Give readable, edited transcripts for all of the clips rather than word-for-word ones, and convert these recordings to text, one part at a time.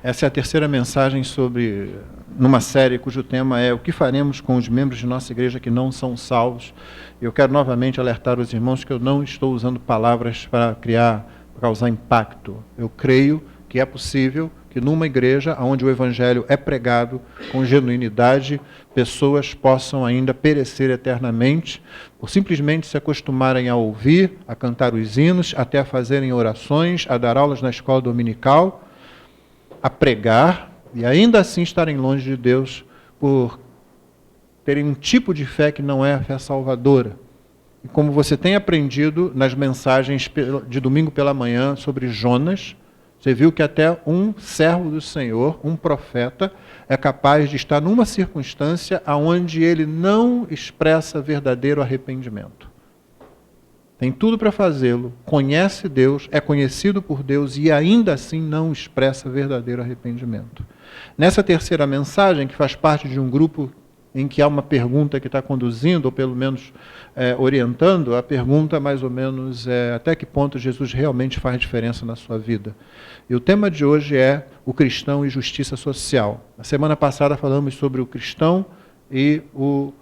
Essa é a terceira mensagem numa série cujo tema é o que faremos com os membros de nossa igreja que não são salvos. Eu quero novamente alertar os irmãos que eu não estou usando palavras para causar impacto. Eu creio que é possível que numa igreja onde o evangelho é pregado com genuinidade, pessoas possam ainda perecer eternamente por simplesmente se acostumarem a ouvir, a cantar os hinos, até a fazerem orações, a dar aulas na escola dominical, a pregar e ainda assim estarem longe de Deus por terem um tipo de fé que não é a fé salvadora. E como você tem aprendido nas mensagens de domingo pela manhã sobre Jonas, você viu que até um servo do Senhor, um profeta, é capaz de estar numa circunstância onde ele não expressa verdadeiro arrependimento. Tem tudo para fazê-lo, conhece Deus, é conhecido por Deus e ainda assim não expressa verdadeiro arrependimento. Nessa terceira mensagem, que faz parte de um grupo em que há uma pergunta que está conduzindo, ou pelo menos orientando, a pergunta mais ou menos é até que ponto Jesus realmente faz diferença na sua vida. E o tema de hoje é o cristão e justiça social. Na semana passada falamos sobre o cristão e o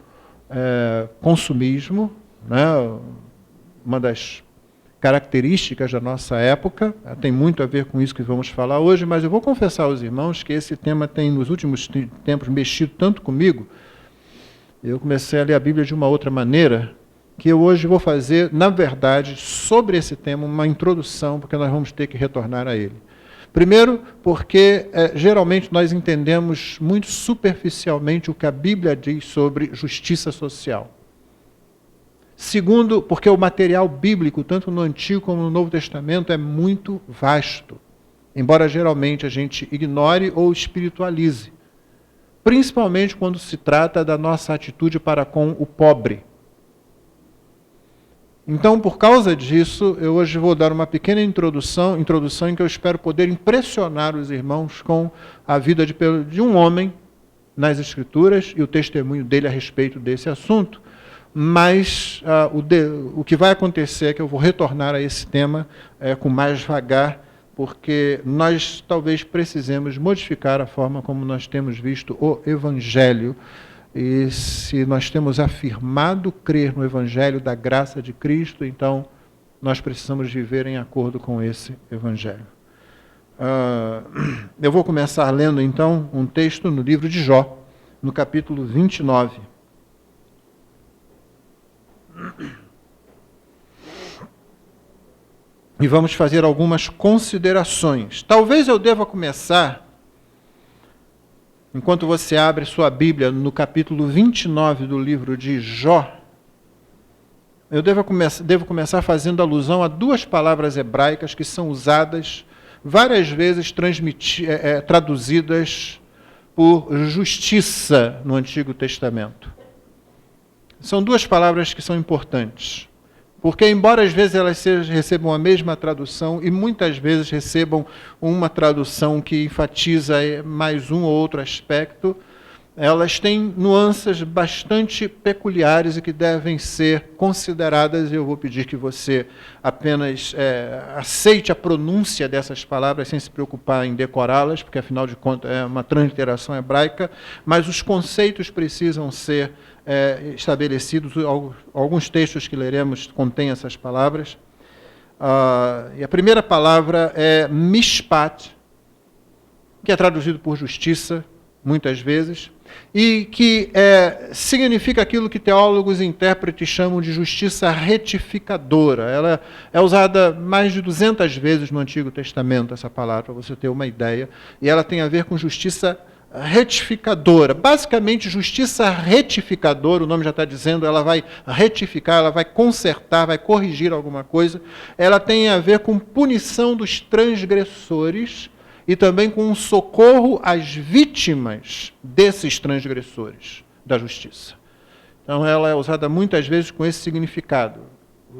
consumismo, né? Uma das características da nossa época, tem muito a ver com isso que vamos falar hoje, mas eu vou confessar aos irmãos que esse tema tem, nos últimos tempos, mexido tanto comigo. Eu comecei a ler a Bíblia de uma outra maneira, que eu hoje vou fazer, na verdade, sobre esse tema, uma introdução, porque nós vamos ter que retornar a ele. Primeiro, porque geralmente nós entendemos muito superficialmente o que a Bíblia diz sobre justiça social. Segundo, porque o material bíblico, tanto no Antigo como no Novo Testamento, é muito vasto, embora geralmente a gente ignore ou espiritualize, principalmente quando se trata da nossa atitude para com o pobre. Então, por causa disso, eu hoje vou dar uma pequena introdução em que eu espero poder impressionar os irmãos com a vida de um homem nas Escrituras e o testemunho dele a respeito desse assunto. Mas o que vai acontecer é que eu vou retornar a esse tema com mais devagar, porque nós talvez precisemos modificar a forma como nós temos visto o Evangelho. E se nós temos afirmado crer no Evangelho da graça de Cristo, então nós precisamos viver em acordo com esse Evangelho. Eu vou começar lendo então um texto no livro de Jó, no capítulo 29. E vamos fazer algumas considerações. Talvez eu deva começar, enquanto você abre sua Bíblia, no capítulo 29 do livro de Jó, eu devo começar fazendo alusão a duas palavras hebraicas que são usadas várias vezes, traduzidas por justiça no Antigo Testamento. São duas palavras que são importantes, porque embora às vezes elas recebam a mesma tradução e muitas vezes recebam uma tradução que enfatiza mais um ou outro aspecto, elas têm nuances bastante peculiares e que devem ser consideradas, e eu vou pedir que você apenas aceite a pronúncia dessas palavras sem se preocupar em decorá-las, porque afinal de contas é uma transliteração hebraica, mas os conceitos precisam ser estabelecidos. Alguns textos que leremos contêm essas palavras. E a primeira palavra é mishpat, que é traduzido por justiça, muitas vezes, e que significa aquilo que teólogos e intérpretes chamam de justiça retificadora. Ela é usada mais de 200 vezes no Antigo Testamento, essa palavra, para você ter uma ideia, e ela tem a ver com justiça retificadora. Basicamente, justiça retificadora, o nome já está dizendo, ela vai retificar, ela vai consertar, vai corrigir alguma coisa. Ela tem a ver com punição dos transgressores e também com um socorro às vítimas desses transgressores da justiça. Então, ela é usada muitas vezes com esse significado.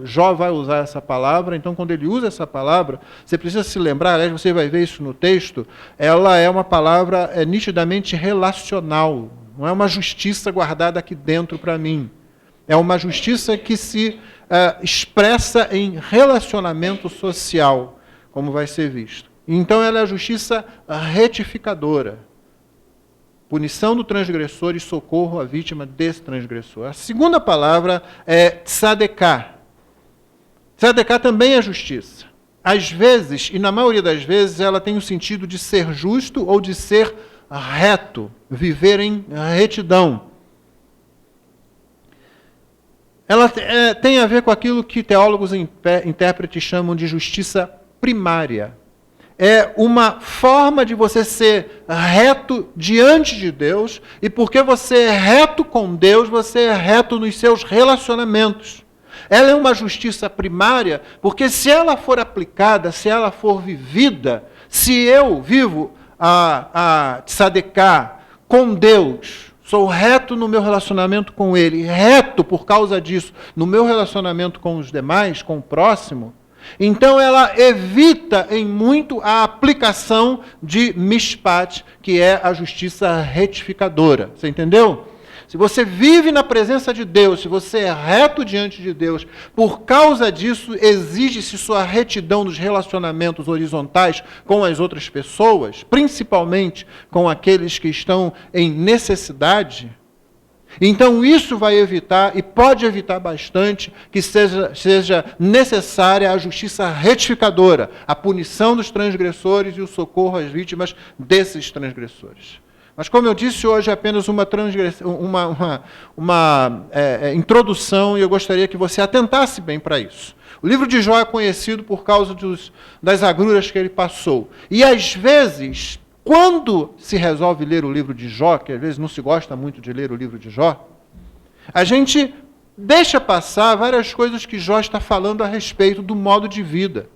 Jó vai usar essa palavra, então quando ele usa essa palavra, você precisa se lembrar, aliás, você vai ver isso no texto, ela é uma palavra nitidamente relacional, não é uma justiça guardada aqui dentro para mim. É uma justiça que se expressa em relacionamento social, como vai ser visto. Então ela é a justiça retificadora. Punição do transgressor e socorro à vítima desse transgressor. A segunda palavra é tzadeká. Tzadeká também é justiça. Às vezes, e na maioria das vezes, ela tem o sentido de ser justo ou de ser reto, viver em retidão. Ela tem a ver com aquilo que teólogos e intérpretes chamam de justiça primária. É uma forma de você ser reto diante de Deus, e porque você é reto com Deus, você é reto nos seus relacionamentos. Ela é uma justiça primária, porque se ela for aplicada, se ela for vivida, se eu vivo a tzadeká com Deus, sou reto no meu relacionamento com Ele, reto por causa disso no meu relacionamento com os demais, com o próximo, então ela evita em muito a aplicação de mishpat, que é a justiça retificadora. Você entendeu? Se você vive na presença de Deus, se você é reto diante de Deus, por causa disso exige-se sua retidão nos relacionamentos horizontais com as outras pessoas, principalmente com aqueles que estão em necessidade. Então isso vai evitar, e pode evitar bastante, que seja necessária a justiça retificadora, a punição dos transgressores e o socorro às vítimas desses transgressores. Mas, como eu disse, hoje é apenas uma introdução, e eu gostaria que você atentasse bem para isso. O livro de Jó é conhecido por causa das agruras que ele passou. E, às vezes, quando se resolve ler o livro de Jó, que às vezes não se gosta muito de ler o livro de Jó, a gente deixa passar várias coisas que Jó está falando a respeito do modo de vida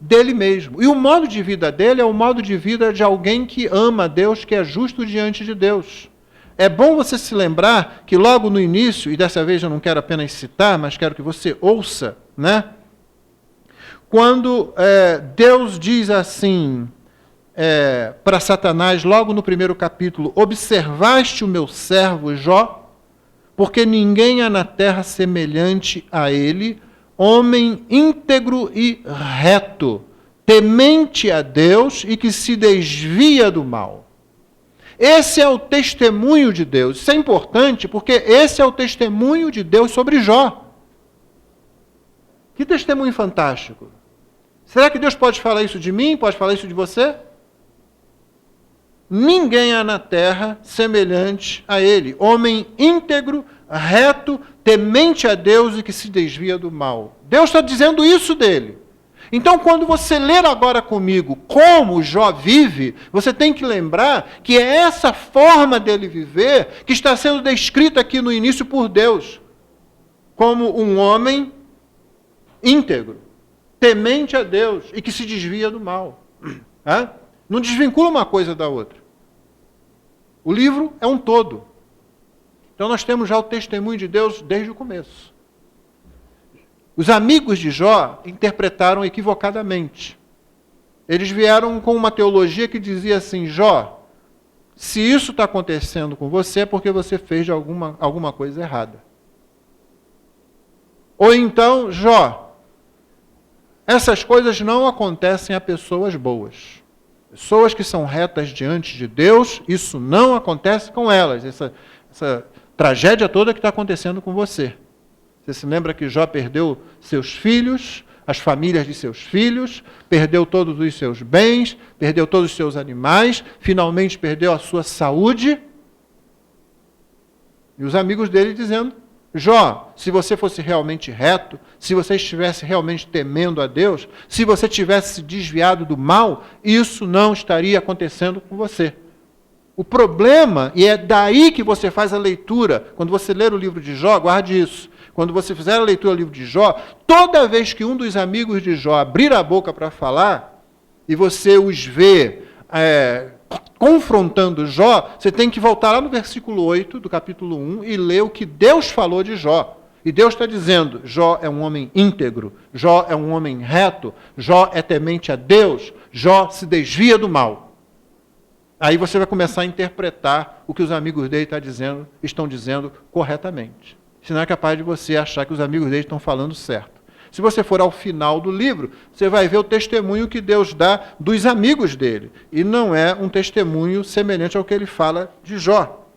dele mesmo. E o modo de vida dele é o modo de vida de alguém que ama a Deus, que é justo diante de Deus. É bom você se lembrar que logo no início, e dessa vez eu não quero apenas citar, mas quero que você ouça, né? Quando Deus diz assim para Satanás, logo no primeiro capítulo: observaste o meu servo Jó, porque ninguém há na terra semelhante a ele, homem íntegro e reto, temente a Deus e que se desvia do mal. Esse é o testemunho de Deus. Isso é importante porque esse é o testemunho de Deus sobre Jó. Que testemunho fantástico. Será que Deus pode falar isso de mim? Pode falar isso de você? Ninguém há na terra semelhante a ele, homem íntegro, reto, temente a Deus e que se desvia do mal. Deus está dizendo isso dele. Então, quando você ler agora comigo como Jó vive, você tem que lembrar que é essa forma dele viver que está sendo descrita aqui no início por Deus, como um homem íntegro, temente a Deus e que se desvia do mal. Não desvincula uma coisa da outra. O livro é um todo. Então nós temos já o testemunho de Deus desde o começo. Os amigos de Jó interpretaram equivocadamente. Eles vieram com uma teologia que dizia assim: Jó, se isso está acontecendo com você é porque você fez alguma coisa errada. Ou então, Jó, essas coisas não acontecem a pessoas boas. Pessoas que são retas diante de Deus, isso não acontece com elas. Essa tragédia toda que está acontecendo com você. Você se lembra que Jó perdeu seus filhos, as famílias de seus filhos, perdeu todos os seus bens, perdeu todos os seus animais, finalmente perdeu a sua saúde. E os amigos dele dizendo: Jó, se você fosse realmente reto, se você estivesse realmente temendo a Deus, se você tivesse se desviado do mal, isso não estaria acontecendo com você. O problema, e é daí que você faz a leitura, quando você ler o livro de Jó, guarde isso, quando você fizer a leitura do livro de Jó, toda vez que um dos amigos de Jó abrir a boca para falar, e você os vê confrontando Jó, você tem que voltar lá no versículo 8 do capítulo 1 e ler o que Deus falou de Jó. E Deus está dizendo: Jó é um homem íntegro, Jó é um homem reto, Jó é temente a Deus, Jó se desvia do mal. Aí você vai começar a interpretar o que os amigos dele estão dizendo corretamente. Senão é capaz de você achar que os amigos dele estão falando certo. Se você for ao final do livro, você vai ver o testemunho que Deus dá dos amigos dele. E não é um testemunho semelhante ao que ele fala de Jó.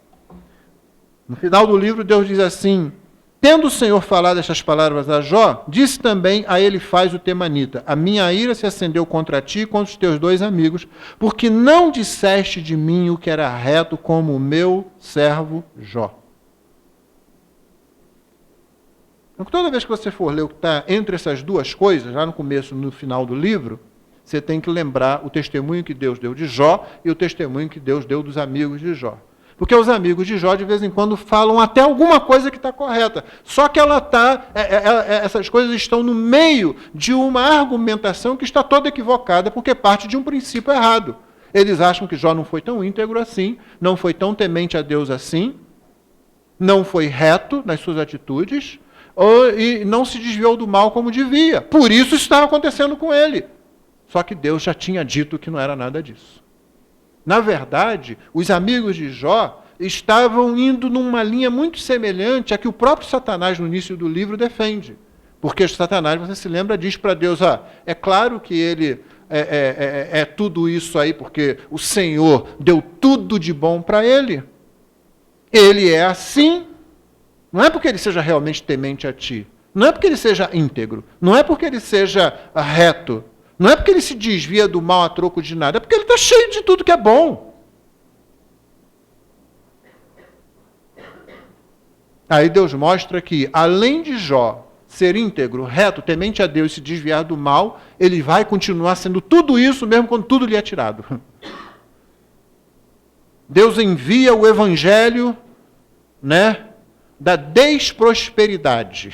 No final do livro, Deus diz assim: tendo o Senhor falado estas palavras a Jó, disse também a Elifaz o temanita: a minha ira se acendeu contra ti e contra os teus 2 amigos, porque não disseste de mim o que era reto, como o meu servo Jó. Então, toda vez que você for ler o que está entre essas duas coisas, lá no começo e no final do livro, você tem que lembrar o testemunho que Deus deu de Jó e o testemunho que Deus deu dos amigos de Jó. Porque os amigos de Jó, de vez em quando, falam até alguma coisa que está correta. Só que essas coisas estão no meio de uma argumentação que está toda equivocada, porque parte de um princípio errado. Eles acham que Jó não foi tão íntegro assim, não foi tão temente a Deus assim, não foi reto nas suas atitudes, e não se desviou do mal como devia. Por isso estava acontecendo com ele. Só que Deus já tinha dito que não era nada disso. Na verdade, os amigos de Jó estavam indo numa linha muito semelhante à que o próprio Satanás, no início do livro, defende. Porque Satanás, você se lembra, diz para Deus: é claro que ele é tudo isso aí, porque o Senhor deu tudo de bom para ele. Ele é assim. Não é porque ele seja realmente temente a ti. Não é porque ele seja íntegro. Não é porque ele seja reto. Não é porque ele se desvia do mal a troco de nada. É porque ele está cheio de tudo que é bom. Aí Deus mostra que, além de Jó ser íntegro, reto, temente a Deus e se desviar do mal, ele vai continuar sendo tudo isso mesmo quando tudo lhe é tirado. Deus envia o evangelho, da desprosperidade.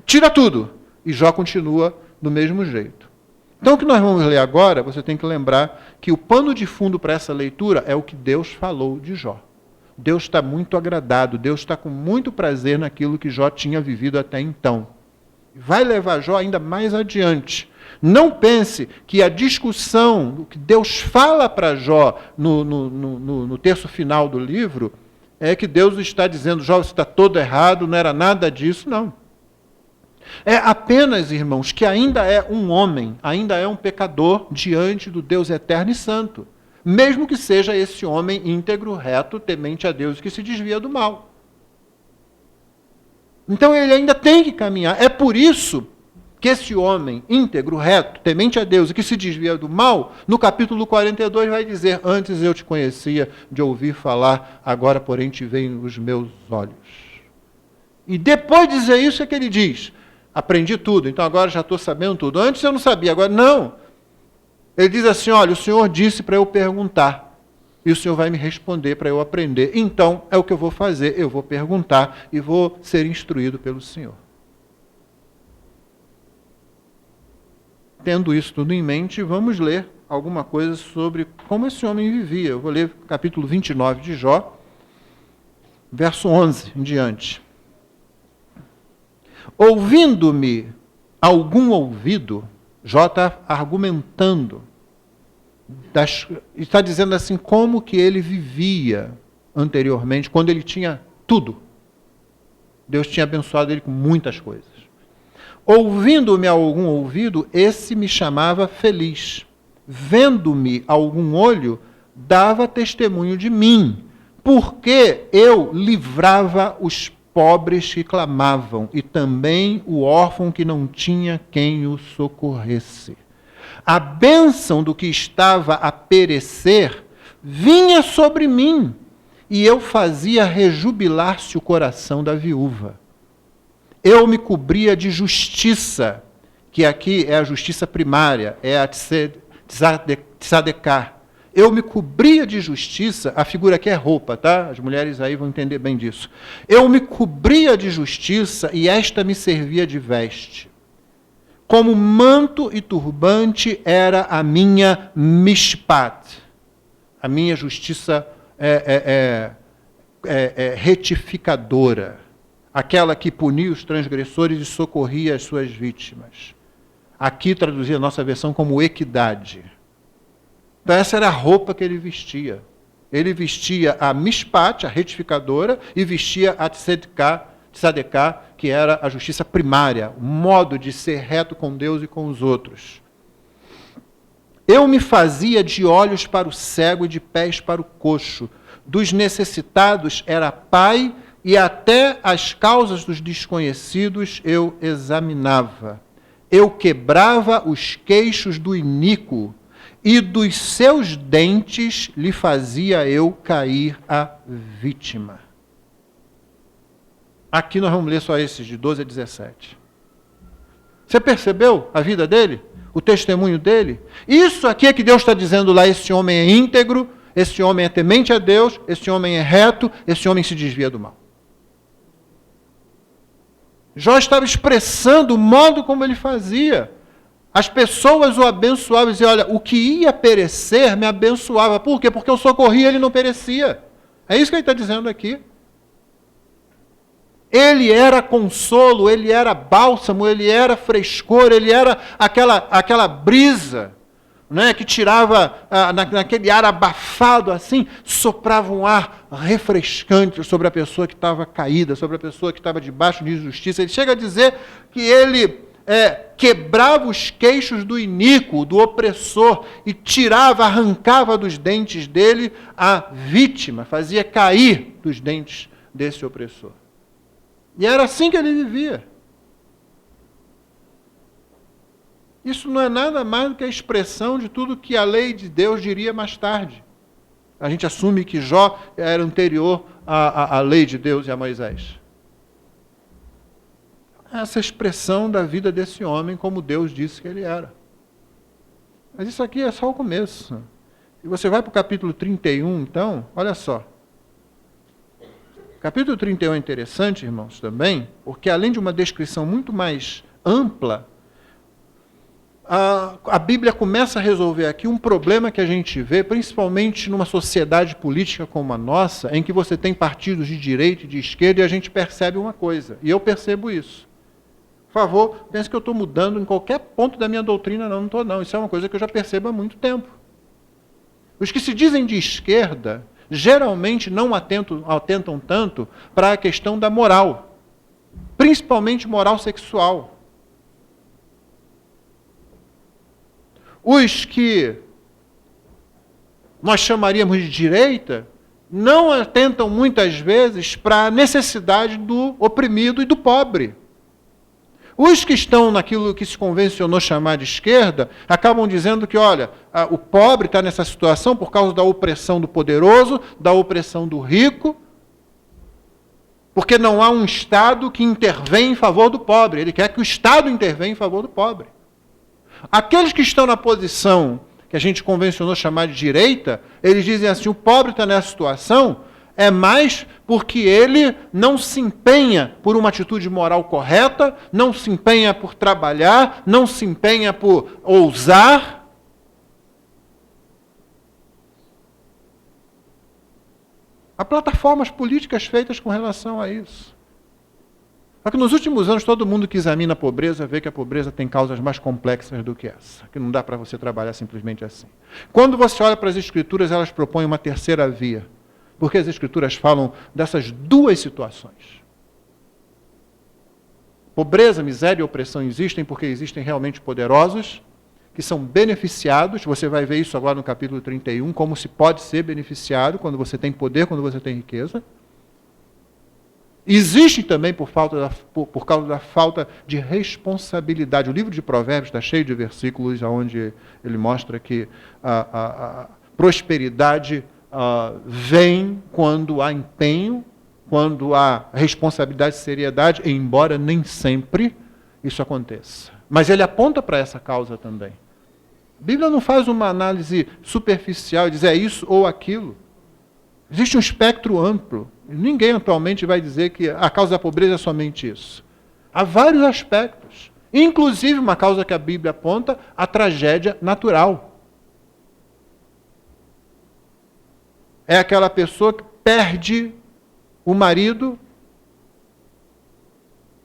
Tira tudo. E Jó continua do mesmo jeito. Então, o que nós vamos ler agora, você tem que lembrar que o pano de fundo para essa leitura é o que Deus falou de Jó. Deus está muito agradado, Deus está com muito prazer naquilo que Jó tinha vivido até então. Vai levar Jó ainda mais adiante. Não pense que a discussão, o que Deus fala para Jó no terço final do livro, é que Deus está dizendo: Jó, você está todo errado, não era nada disso. Não. É apenas, irmãos, que ainda é um homem, ainda é um pecador diante do Deus eterno e santo. Mesmo que seja esse homem íntegro, reto, temente a Deus, que se desvia do mal. Então ele ainda tem que caminhar. É por isso que esse homem íntegro, reto, temente a Deus e que se desvia do mal, no capítulo 42 vai dizer: antes eu te conhecia de ouvir falar, agora porém te veem os meus olhos. E depois de dizer isso é que ele diz: aprendi tudo, então agora já estou sabendo tudo. Antes eu não sabia, agora não. Ele diz assim: olha, o Senhor disse para eu perguntar, e o Senhor vai me responder para eu aprender. Então é o que eu vou fazer, eu vou perguntar e vou ser instruído pelo Senhor. Tendo isso tudo em mente, vamos ler alguma coisa sobre como esse homem vivia. Eu vou ler o capítulo 29 de Jó, verso 11 em diante. Ouvindo-me algum ouvido, Jó está argumentando, está dizendo assim como que ele vivia anteriormente, quando ele tinha tudo. Deus tinha abençoado ele com muitas coisas. Ouvindo-me algum ouvido, esse me chamava feliz. Vendo-me algum olho, dava testemunho de mim, porque eu livrava os pobres que clamavam, e também o órfão que não tinha quem o socorresse. A bênção do que estava a perecer vinha sobre mim, e eu fazia rejubilar-se o coração da viúva. Eu me cobria de justiça, que aqui é a justiça primária, é a tzedekah. Eu me cobria de justiça, a figura aqui é roupa, tá? As mulheres aí vão entender bem disso. Eu me cobria de justiça e esta me servia de veste. Como manto e turbante era a minha mishpat, a minha justiça retificadora, aquela que punia os transgressores e socorria as suas vítimas. Aqui traduzia a nossa versão como equidade. Então essa era a roupa que ele vestia. Ele vestia a mishpat, a retificadora, e vestia a Tzadeká, que era a justiça primária, o modo de ser reto com Deus e com os outros. Eu me fazia de olhos para o cego e de pés para o coxo. Dos necessitados era pai, e até as causas dos desconhecidos eu examinava. Eu quebrava os queixos do iníquo, e dos seus dentes lhe fazia eu cair a vítima. Aqui nós vamos ler só esses, de 12 a 17. Você percebeu a vida dele? O testemunho dele? Isso aqui é que Deus está dizendo lá, esse homem é íntegro, esse homem é temente a Deus, esse homem é reto, esse homem se desvia do mal. Jó estava expressando o modo como ele fazia. As pessoas o abençoavam e diziam, olha, o que ia perecer me abençoava. Por quê? Porque eu socorria e ele não perecia. É isso que ele está dizendo aqui. Ele era consolo, ele era bálsamo, ele era frescor, ele era aquela brisa, né, que tirava, naquele ar abafado assim, soprava um ar refrescante sobre a pessoa que estava caída, sobre a pessoa que estava debaixo de injustiça. Ele chega a dizer que ele quebrava os queixos do iníquo, do opressor, e tirava, arrancava dos dentes dele a vítima, fazia cair dos dentes desse opressor. E era assim que ele vivia. Isso não é nada mais do que a expressão de tudo que a lei de Deus diria mais tarde. A gente assume que Jó era anterior à lei de Deus e a Moisés. Essa expressão da vida desse homem, como Deus disse que ele era. Mas isso aqui é só o começo. E você vai para o capítulo 31, então, olha só. Capítulo 31 é interessante, irmãos, também, porque além de uma descrição muito mais ampla, a Bíblia começa a resolver aqui um problema que a gente vê, principalmente numa sociedade política como a nossa, em que você tem partidos de direita e de esquerda, e a gente percebe uma coisa, e eu percebo isso. Por favor, pense que eu estou mudando em qualquer ponto da minha doutrina, não estou não. Isso é uma coisa que eu já percebo há muito tempo. Os que se dizem de esquerda, geralmente não atentam tanto para a questão da moral, principalmente moral sexual. Os que nós chamaríamos de direita não atentam muitas vezes para a necessidade do oprimido e do pobre. Os que estão naquilo que se convencionou chamar de esquerda, acabam dizendo que, olha, o pobre está nessa situação por causa da opressão do poderoso, da opressão do rico, porque não há um Estado que intervém em favor do pobre. Ele quer que o Estado intervenha em favor do pobre. Aqueles que estão na posição que a gente convencionou chamar de direita, eles dizem assim, o pobre está nessa situação, é mais porque ele não se empenha por uma atitude moral correta, não se empenha por trabalhar, não se empenha por ousar. Há plataformas políticas feitas com relação a isso. Só que nos últimos anos todo mundo que examina a pobreza vê que a pobreza tem causas mais complexas do que essa, que não dá para você trabalhar simplesmente assim. Quando você olha para as Escrituras, elas propõem uma terceira via. Porque as Escrituras falam dessas duas situações. Pobreza, miséria e opressão existem porque existem realmente poderosos que são beneficiados. Você vai ver isso agora no capítulo 31, como se pode ser beneficiado quando você tem poder, quando você tem riqueza. Existem também por causa da falta de responsabilidade. O livro de Provérbios está cheio de versículos onde ele mostra que a prosperidade vem quando há empenho, quando há responsabilidade e seriedade, embora nem sempre isso aconteça. Mas ele aponta para essa causa também. A Bíblia não faz uma análise superficial e diz é isso ou aquilo. Existe um espectro amplo. Ninguém atualmente vai dizer que a causa da pobreza é somente isso. Há vários aspectos. Inclusive uma causa que a Bíblia aponta, a tragédia natural. É aquela pessoa que perde o marido,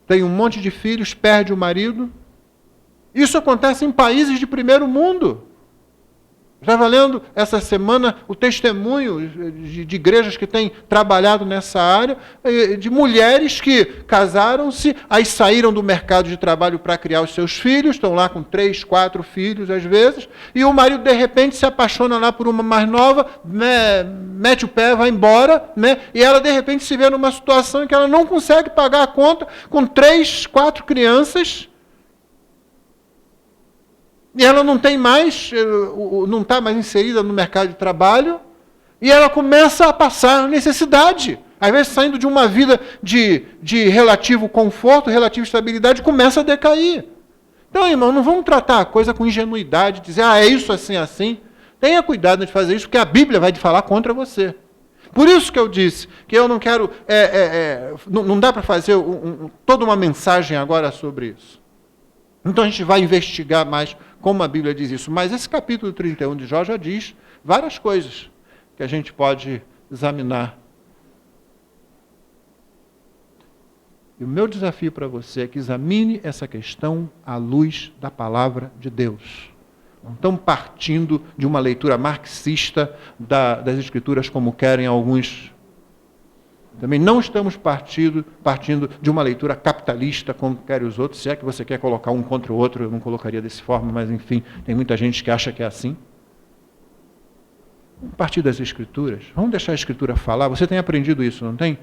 tem um monte de filhos, perde o marido. Isso acontece em países de primeiro mundo. Estava lendo essa semana o testemunho de igrejas que têm trabalhado nessa área, de mulheres que casaram-se, aí saíram do mercado de trabalho para criar os seus filhos, estão lá com 3, 4 filhos às vezes, e o marido de repente se apaixona lá por uma mais nova, né, mete o pé, vai embora, né, e ela de repente se vê numa situação em que ela não consegue pagar a conta com 3, 4 crianças, e ela não tem mais, não está mais inserida no mercado de trabalho, e ela começa a passar necessidade. Às vezes, saindo de uma vida de relativo conforto, relativa estabilidade, começa a decair. Então, irmão, não vamos tratar a coisa com ingenuidade, dizer, é isso assim, assim. Tenha cuidado de fazer isso, porque a Bíblia vai te falar contra você. Por isso que eu disse que eu não quero, não dá para fazer toda uma mensagem agora sobre isso. Então a gente vai investigar mais como a Bíblia diz isso. Mas esse capítulo 31 de Jó já diz várias coisas que a gente pode examinar. E o meu desafio para você é que examine essa questão à luz da palavra de Deus. Não estão partindo de uma leitura marxista das Escrituras como querem alguns. Também não estamos partindo de uma leitura capitalista, como querem os outros. Se é que você quer colocar um contra o outro, eu não colocaria dessa forma, mas enfim, tem muita gente que acha que é assim. Vamos partir das Escrituras. Vamos deixar a Escritura falar. Você tem aprendido isso, não tem?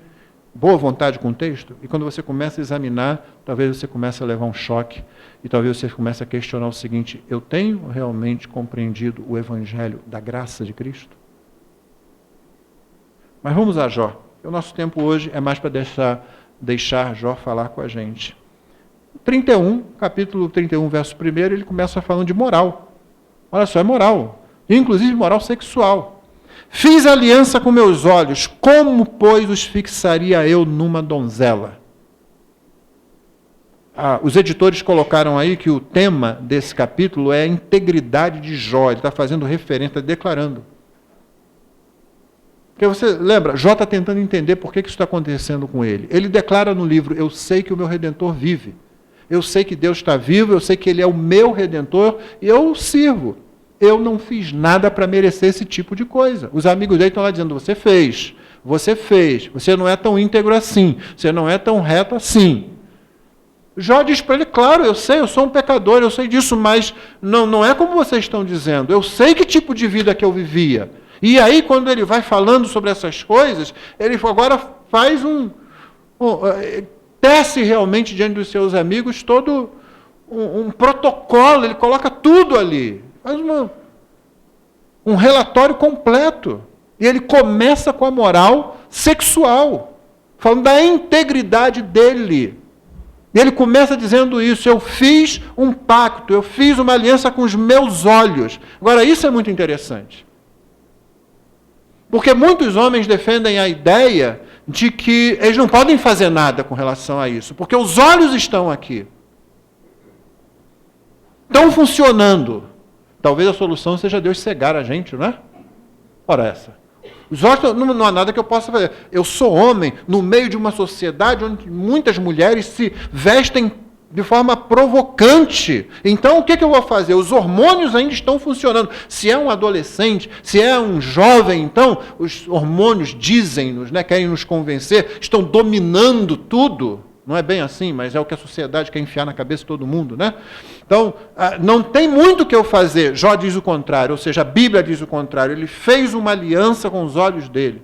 Boa vontade com o texto. E quando você começa a examinar, talvez você comece a levar um choque. E talvez você comece a questionar o seguinte: eu tenho realmente compreendido o Evangelho da graça de Cristo? Mas vamos a Jó. O nosso tempo hoje é mais para deixar Jó falar com a gente. 31, capítulo 31, verso 1, ele começa falando de moral. Olha só, é moral. Inclusive moral sexual. Fiz aliança com meus olhos, como, pois, os fixaria eu numa donzela? Os editores colocaram aí que o tema desse capítulo é a integridade de Jó. Ele está fazendo referência, está declarando. Porque você lembra, Jó está tentando entender por que isso está acontecendo com ele. Ele declara no livro, eu sei que o meu Redentor vive. Eu sei que Deus está vivo, eu sei que Ele é o meu Redentor, e eu o sirvo. Eu não fiz nada para merecer esse tipo de coisa. Os amigos dele estão lá dizendo, você fez, você não é tão íntegro assim, você não é tão reto assim. Jó diz para ele, claro, eu sei, eu sou um pecador, eu sei disso, mas não é como vocês estão dizendo. Eu sei que tipo de vida que eu vivia. E aí, quando ele vai falando sobre essas coisas, ele agora faz tece realmente diante dos seus amigos todo um protocolo, ele coloca tudo ali. Faz um relatório completo. E ele começa com a moral sexual, falando da integridade dele. E ele começa dizendo isso, eu fiz um pacto, eu fiz uma aliança com os meus olhos. Agora, isso é muito interessante. Porque muitos homens defendem a ideia de que eles não podem fazer nada com relação a isso, porque os olhos estão aqui. Estão funcionando. Talvez a solução seja Deus cegar a gente, não é? Ora essa. Os olhos, não há nada que eu possa fazer. Eu sou homem no meio de uma sociedade onde muitas mulheres se vestem de forma provocante. Então, o que eu vou fazer? Os hormônios ainda estão funcionando. Se é um adolescente, se é um jovem, então, os hormônios dizem-nos, né, querem nos convencer, estão dominando tudo. Não é bem assim, mas é o que a sociedade quer enfiar na cabeça de todo mundo, né? Então, não tem muito o que eu fazer. Jó diz o contrário, ou seja, a Bíblia diz o contrário. Ele fez uma aliança com os olhos dele.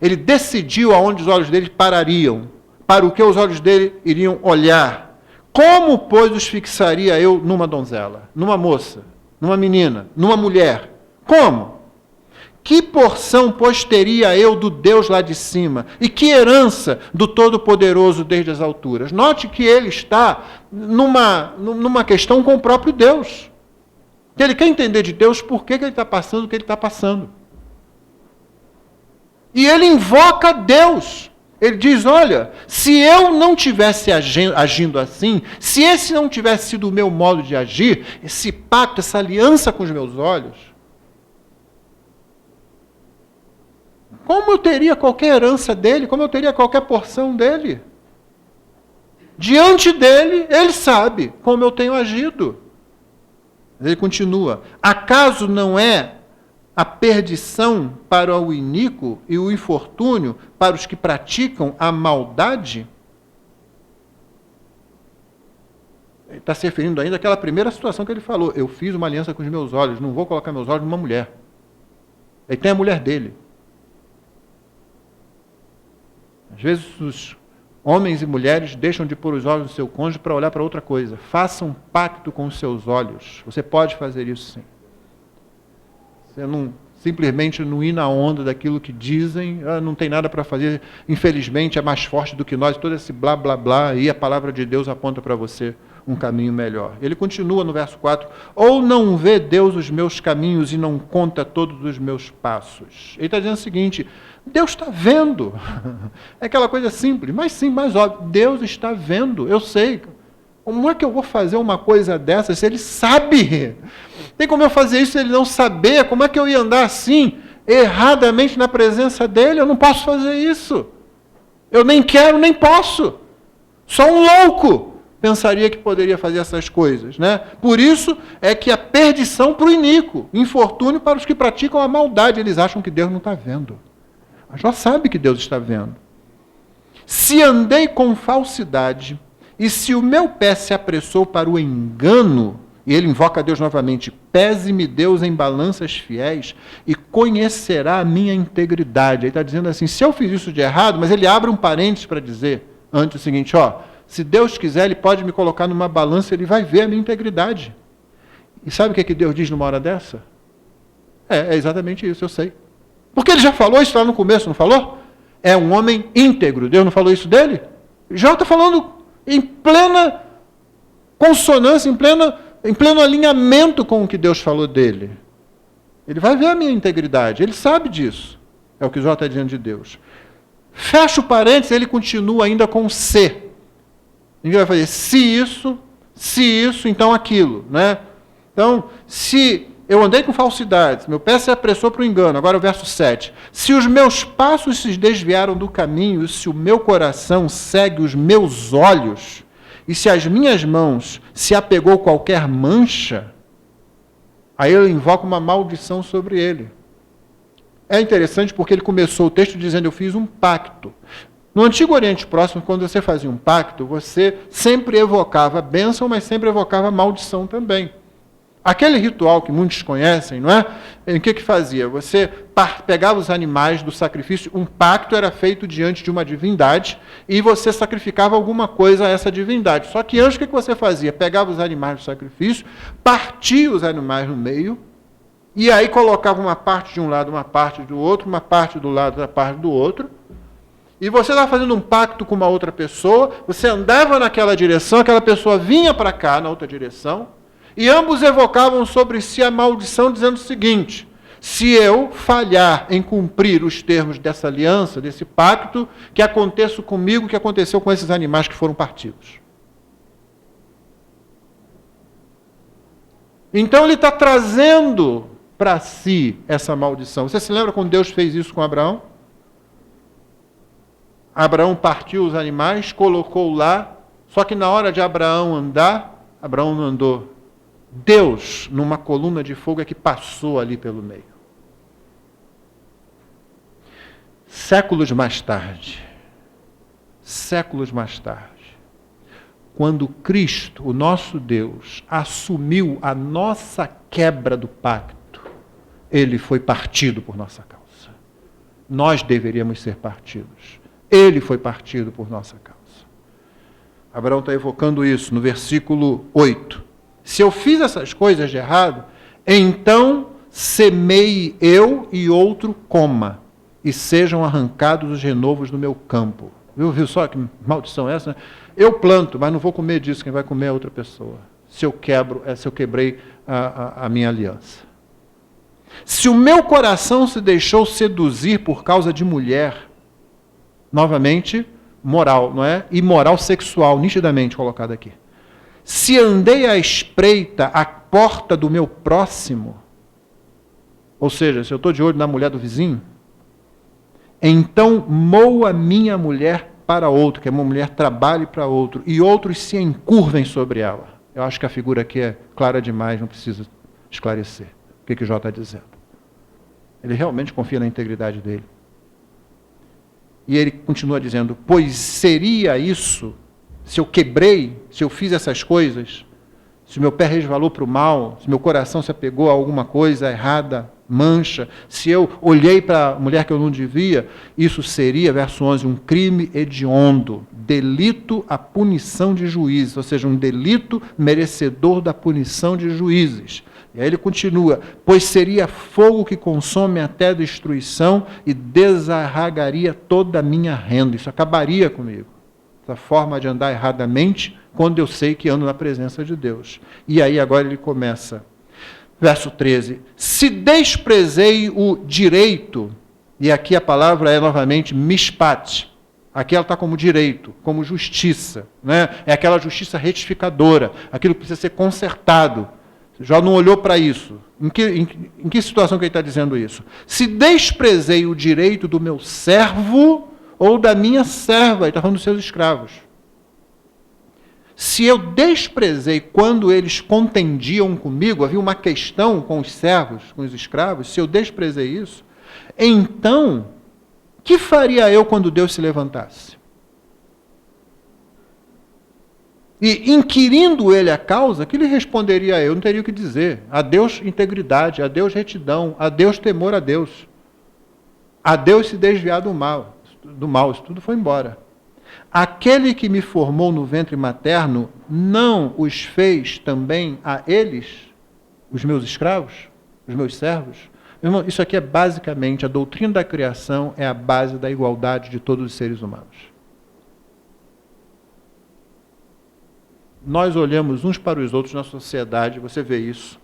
Ele decidiu aonde os olhos dele parariam, para o que os olhos dele iriam olhar. Como, pois, os fixaria eu numa donzela, numa moça, numa menina, numa mulher? Como? Que porção, pois, teria eu do Deus lá de cima? E que herança do Todo-Poderoso desde as alturas? Note que ele está numa questão com o próprio Deus. Ele quer entender de Deus por que ele está passando o que ele está passando. E ele invoca Deus. Ele diz, olha, se eu não tivesse agindo assim, se esse não tivesse sido o meu modo de agir, esse pacto, essa aliança com os meus olhos, como eu teria qualquer herança dele, como eu teria qualquer porção dele? Diante dele, ele sabe como eu tenho agido. Ele continua, acaso não é a perdição para o iníquo e o infortúnio para os que praticam a maldade? Ele está se referindo ainda àquela primeira situação que ele falou. Eu fiz uma aliança com os meus olhos, não vou colocar meus olhos numa mulher. Ele tem a mulher dele. Às vezes os homens e mulheres deixam de pôr os olhos do seu cônjuge para olhar para outra coisa. Faça um pacto com os seus olhos. Você pode fazer isso sim. Você não simplesmente não ir na onda daquilo que dizem, não tem nada para fazer, infelizmente é mais forte do que nós, todo esse blá blá blá, e a palavra de Deus aponta para você um caminho melhor. Ele continua no verso 4, ou não vê Deus os meus caminhos e não conta todos os meus passos. Ele está dizendo o seguinte, Deus está vendo. É aquela coisa simples, mas sim, mais óbvio, Deus está vendo, eu sei. Como é que eu vou fazer uma coisa dessa se ele sabe? Tem como eu fazer isso se ele não saber? Como é que eu ia andar assim, erradamente na presença dele? Eu não posso fazer isso. Eu nem quero, nem posso. Só um louco pensaria que poderia fazer essas coisas, né? Por isso é que a perdição para o iníquo, infortúnio para os que praticam a maldade. Eles acham que Deus não está vendo. Mas já sabe que Deus está vendo. Se andei com falsidade, e se o meu pé se apressou para o engano, e ele invoca a Deus novamente, pese-me Deus em balanças fiéis e conhecerá a minha integridade. Ele está dizendo assim, se eu fiz isso de errado, mas ele abre um parênteses para dizer antes o seguinte, se Deus quiser, ele pode me colocar numa balança, ele vai ver a minha integridade. E sabe o que Deus diz numa hora dessa? É exatamente isso, eu sei. Porque ele já falou isso lá no começo, não falou? É um homem íntegro. Deus não falou isso dele? Já está falando em plena consonância, em pleno alinhamento com o que Deus falou dele. Ele vai ver a minha integridade, ele sabe disso. É o que Jó está dizendo de Deus. Fecha o parênteses, ele continua ainda com se. A gente vai fazer se isso, então aquilo. Né? Então, se eu andei com falsidades, meu pé se apressou para o engano, agora o verso 7. Se os meus passos se desviaram do caminho, e se o meu coração segue os meus olhos, e se as minhas mãos se apegou qualquer mancha, aí ele invoca uma maldição sobre ele. É interessante porque ele começou o texto dizendo, eu fiz um pacto. No Antigo Oriente Próximo, quando você fazia um pacto, você sempre evocava bênção, mas sempre evocava maldição também. Aquele ritual que muitos conhecem, não é? O que fazia? Você pegava os animais do sacrifício, um pacto era feito diante de uma divindade e você sacrificava alguma coisa a essa divindade. Só que antes o que você fazia? Pegava os animais do sacrifício, partia os animais no meio e aí colocava uma parte de um lado, uma parte do outro, uma parte do lado, uma parte do outro. E você estava fazendo um pacto com uma outra pessoa, você andava naquela direção, aquela pessoa vinha para cá, na outra direção, e ambos evocavam sobre si a maldição, dizendo o seguinte, se eu falhar em cumprir os termos dessa aliança, desse pacto, que aconteça comigo o que aconteceu com esses animais que foram partidos. Então ele está trazendo para si essa maldição. Você se lembra quando Deus fez isso com Abraão? Abraão partiu os animais, colocou lá, só que na hora de Abraão andar, Abraão não andou. Deus, numa coluna de fogo, é que passou ali pelo meio. Séculos mais tarde, quando Cristo, o nosso Deus, assumiu a nossa quebra do pacto, ele foi partido por nossa causa. Nós deveríamos ser partidos. Ele foi partido por nossa causa. Abraão está evocando isso no versículo 8. Se eu fiz essas coisas de errado, então semei eu e outro coma, e sejam arrancados os renovos do meu campo. Viu só que maldição é essa? Né? Eu planto, mas não vou comer disso, quem vai comer é outra pessoa. Se eu quebrei a minha aliança. Se o meu coração se deixou seduzir por causa de mulher, novamente, moral, não é? E moral sexual, nitidamente colocado aqui. Se andei à espreita à porta do meu próximo, ou seja, se eu estou de olho na mulher do vizinho, então moa minha mulher para outro, que a minha mulher trabalhe para outro, e outros se encurvem sobre ela. Eu acho que a figura aqui é clara demais, não precisa esclarecer. O que Jó está dizendo? Ele realmente confia na integridade dele. E ele continua dizendo, pois seria isso, se eu quebrei, se eu fiz essas coisas, se o meu pé resvalou para o mal, se meu coração se apegou a alguma coisa errada, mancha, se eu olhei para a mulher que eu não devia, isso seria, verso 11, um crime hediondo, delito à punição de juízes, ou seja, um delito merecedor da punição de juízes. E aí ele continua, pois seria fogo que consome até destruição e desarragaria toda a minha renda. Isso acabaria comigo. Essa forma de andar erradamente, quando eu sei que ando na presença de Deus. E aí agora ele começa, verso 13, se desprezei o direito, e aqui a palavra é novamente mishpat, aqui ela está como direito, como justiça, né? É aquela justiça retificadora, aquilo que precisa ser consertado. Você já não olhou para isso. Em que situação que ele está dizendo isso? Se desprezei o direito do meu servo ou da minha serva, ele está falando dos seus escravos. Se eu desprezei quando eles contendiam comigo, havia uma questão com os servos, com os escravos, se eu desprezei isso, então, que faria eu quando Deus se levantasse? E, inquirindo ele a causa, que lhe responderia eu? Não teria o que dizer. A Deus integridade, a Deus retidão, a Deus temor a Deus. A Deus se desviar do mal, isso tudo foi embora. Aquele que me formou no ventre materno, não os fez também a eles, os meus escravos, os meus servos? Irmão, isso aqui é basicamente, a doutrina da criação é a base da igualdade de todos os seres humanos. Nós olhamos uns para os outros na sociedade, você vê isso,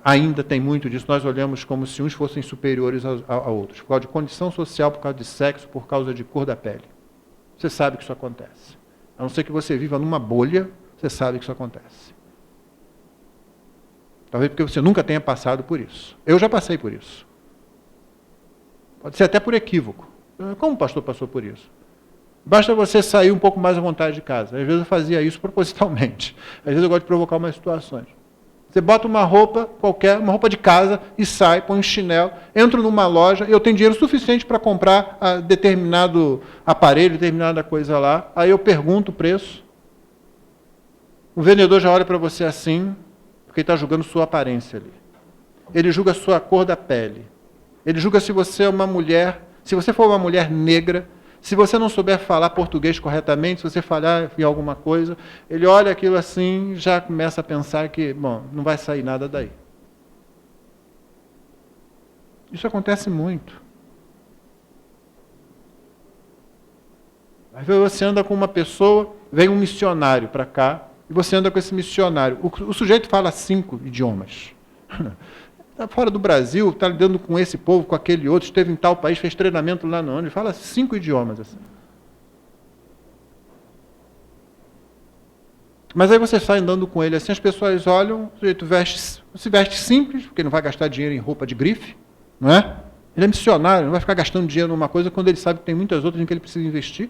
ainda tem muito disso, nós olhamos como se uns fossem superiores a outros, por causa de condição social, por causa de sexo, por causa de cor da pele. Você sabe que isso acontece. A não ser que você viva numa bolha, você sabe que isso acontece. Talvez porque você nunca tenha passado por isso. Eu já passei por isso. Pode ser até por equívoco. Como o pastor passou por isso? Basta você sair um pouco mais à vontade de casa. Às vezes eu fazia isso propositalmente. Às vezes eu gosto de provocar umas situações. Você bota uma roupa qualquer, uma roupa de casa, e sai, põe um chinelo, entro numa loja, eu tenho dinheiro suficiente para comprar determinado aparelho, determinada coisa lá, aí eu pergunto o preço. O vendedor já olha para você assim, porque ele está julgando sua aparência ali. Ele julga a sua cor da pele. Ele julga se você é uma mulher, se você for uma mulher negra, se você não souber falar português corretamente, se você falhar em alguma coisa, ele olha aquilo assim e já começa a pensar que, bom, não vai sair nada daí. Isso acontece muito. Aí você anda com uma pessoa, vem um missionário para cá, e você anda com esse missionário. O sujeito fala 5 idiomas. Está fora do Brasil, está lidando com esse povo, com aquele outro, esteve em tal país, fez treinamento lá no ano, ele fala 5 idiomas. Assim. Mas aí você sai andando com ele assim, as pessoas olham, o sujeito se veste simples, porque não vai gastar dinheiro em roupa de grife, não é? Ele é missionário, não vai ficar gastando dinheiro numa coisa quando ele sabe que tem muitas outras em que ele precisa investir.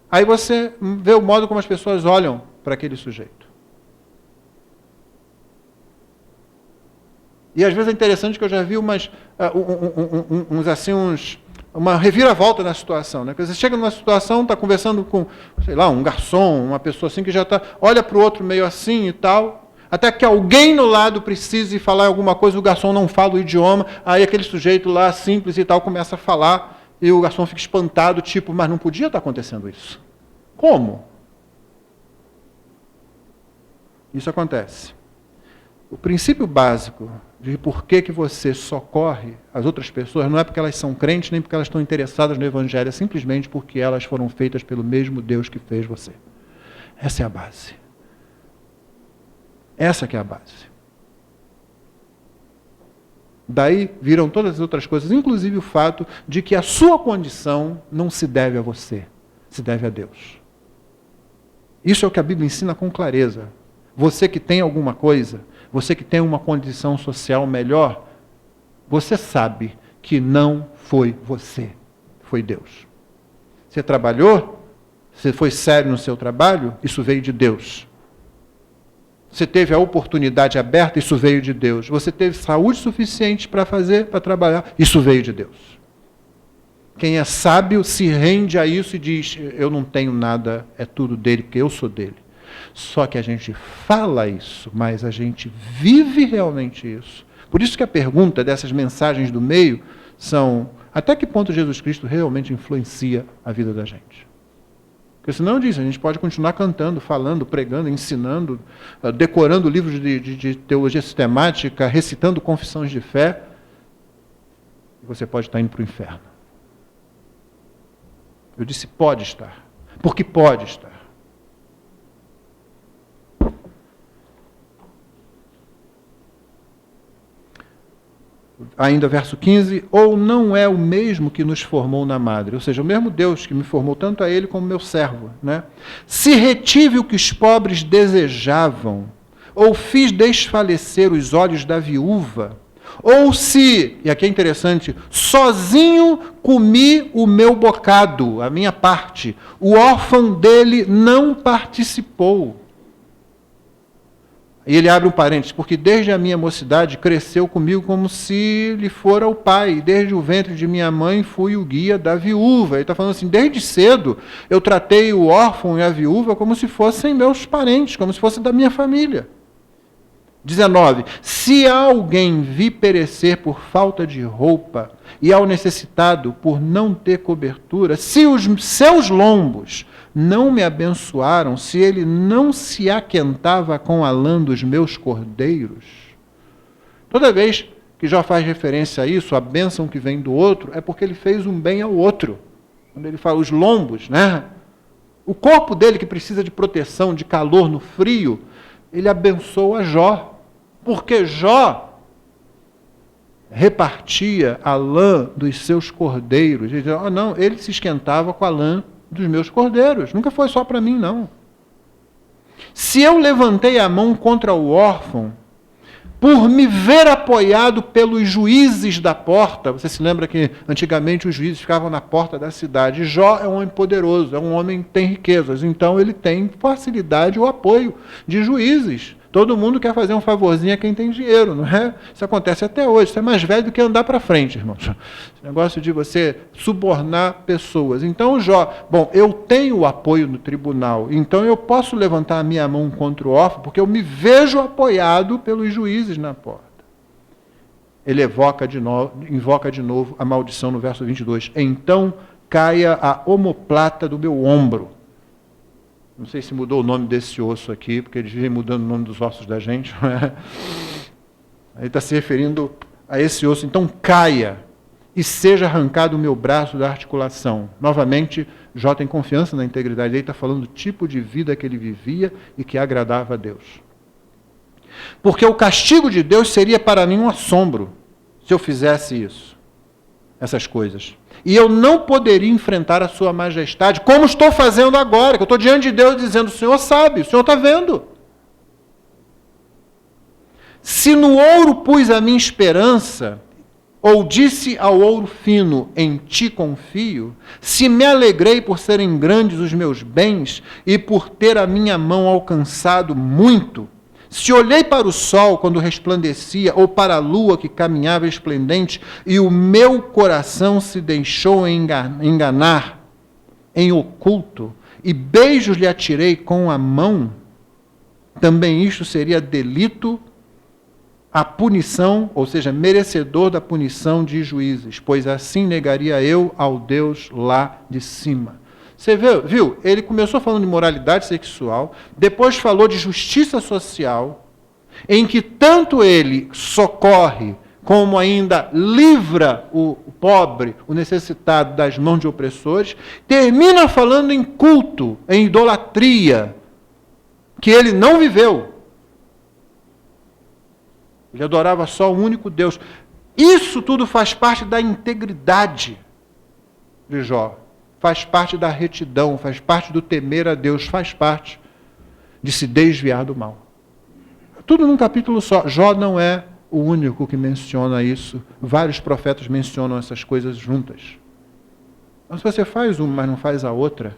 Aí você vê o modo como as pessoas olham para aquele sujeito. E às vezes é interessante que eu já vi uma reviravolta na situação. Né? Você chega numa situação, está conversando com, sei lá, um garçom, uma pessoa assim que já está, olha para o outro meio assim e tal, até que alguém no lado precise falar alguma coisa, o garçom não fala o idioma, aí aquele sujeito lá, simples e tal, começa a falar, e o garçom fica espantado, tipo, mas não podia estar acontecendo isso. Como? Isso acontece. O princípio básico de por que você socorre as outras pessoas não é porque elas são crentes, nem porque elas estão interessadas no Evangelho, é simplesmente porque elas foram feitas pelo mesmo Deus que fez você. Essa é a base. Essa que é a base. Daí viram todas as outras coisas, inclusive o fato de que a sua condição não se deve a você, se deve a Deus. Isso é o que a Bíblia ensina com clareza. Você que tem alguma coisa, você que tem uma condição social melhor, você sabe que não foi você, foi Deus. Você trabalhou, você foi sério no seu trabalho, isso veio de Deus. Você teve a oportunidade aberta, isso veio de Deus. Você teve saúde suficiente para fazer, para trabalhar, isso veio de Deus. Quem é sábio se rende a isso e diz, eu não tenho nada, é tudo dele, porque eu sou dele. Só que a gente fala isso, mas a gente vive realmente isso. Por isso que a pergunta dessas mensagens do meio são, até que ponto Jesus Cristo realmente influencia a vida da gente? Porque senão diz, a gente pode continuar cantando, falando, pregando, ensinando, decorando livros de teologia sistemática, recitando confissões de fé, e você pode estar indo para o inferno. Eu disse pode estar, porque pode estar. Ainda verso 15, ou não é o mesmo que nos formou na madre, ou seja, o mesmo Deus que me formou tanto a ele como meu servo, né? Se retive o que os pobres desejavam, ou fiz desfalecer os olhos da viúva, ou se, e aqui é interessante, sozinho comi o meu bocado, a minha parte, o órfão dele não participou. E ele abre um parênteses, porque desde a minha mocidade cresceu comigo como se lhe fora o pai, desde o ventre de minha mãe fui o guia da viúva. Ele está falando assim, desde cedo eu tratei o órfão e a viúva como se fossem meus parentes, como se fossem da minha família. 19. Se alguém vi perecer por falta de roupa, e ao necessitado por não ter cobertura, se os seus lombos não me abençoaram, se ele não se aquentava com a lã dos meus cordeiros. Toda vez que Jó faz referência a isso, a bênção que vem do outro, é porque ele fez um bem ao outro. Quando ele fala os lombos, né? O corpo dele que precisa de proteção, de calor no frio, ele abençoa Jó. Porque Jó repartia a lã dos seus cordeiros. Ele dizia, não, ele se esquentava com a lã dos meus cordeiros. Nunca foi só para mim, não. Se eu levantei a mão contra o órfão, por me ver apoiado pelos juízes da porta, você se lembra que antigamente os juízes ficavam na porta da cidade. Jó é um homem poderoso, é um homem que tem riquezas, então ele tem facilidade, o apoio de juízes. Todo mundo quer fazer um favorzinho a quem tem dinheiro, não é? Isso acontece até hoje. Isso é mais velho do que andar para frente, irmãos. Esse negócio de você subornar pessoas. Então, Jó, bom, eu tenho o apoio no tribunal, então eu posso levantar a minha mão contra o órfão, porque eu me vejo apoiado pelos juízes na porta. Ele invoca de novo a maldição no verso 22. Então caia a omoplata do meu ombro. Não sei se mudou o nome desse osso aqui, porque eles vivem mudando o nome dos ossos da gente. Aí está se referindo a esse osso. Então caia e seja arrancado o meu braço da articulação. Novamente, Jó tem confiança na integridade dele, está falando do tipo de vida que ele vivia e que agradava a Deus. Porque o castigo de Deus seria para mim um assombro, se eu fizesse isso, essas coisas. E eu não poderia enfrentar a sua majestade, como estou fazendo agora, que eu estou diante de Deus dizendo, o Senhor sabe, o Senhor está vendo. Se no ouro pus a minha esperança, ou disse ao ouro fino, em ti confio, se me alegrei por serem grandes os meus bens, e por ter a minha mão alcançado muito, se olhei para o sol quando resplandecia, ou para a lua que caminhava esplendente, e o meu coração se deixou enganar em oculto, e beijos lhe atirei com a mão, também isto seria delito, a punição, ou seja, merecedor da punição de juízes, pois assim negaria eu ao Deus lá de cima. Você viu? Ele começou falando de moralidade sexual, depois falou de justiça social, em que tanto ele socorre, como ainda livra o pobre, o necessitado das mãos de opressores, termina falando em culto, em idolatria, que ele não viveu. Ele adorava só o único Deus. Isso tudo faz parte da integridade de Jó. Faz parte da retidão, faz parte do temer a Deus, faz parte de se desviar do mal. Tudo num capítulo só. Jó não é o único que menciona isso. Vários profetas mencionam essas coisas juntas. Mas se você faz uma, mas não faz a outra,